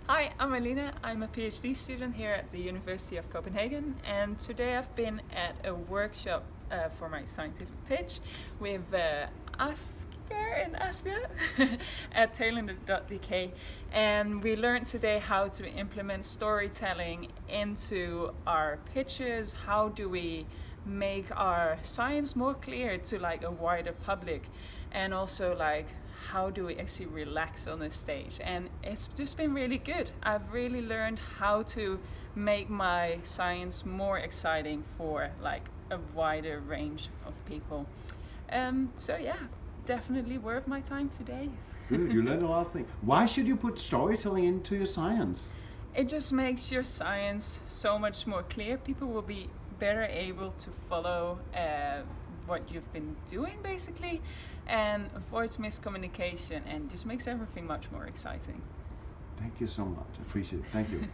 Hi, I'm Anina. I'm a PhD student here at the University of Copenhagen, and today I've been at a workshop for my scientific pitch with Asger and Asbjørn at Tailender.dk, and we learned today how to implement storytelling into our pitches. How do we make our science more clear to like a wider public, and also like how do we actually relax on the stage. And it's just been really good. I've really learned how to make my science more exciting for like a wider range of people. So yeah, definitely worth my time today. Good, you learned a lot of things. Why should you put storytelling into your science? It just makes your science so much more clear. People will be better able to follow what you've been doing basically, and avoids miscommunication, and just makes everything much more exciting. Thank you so much. I appreciate it. Thank you.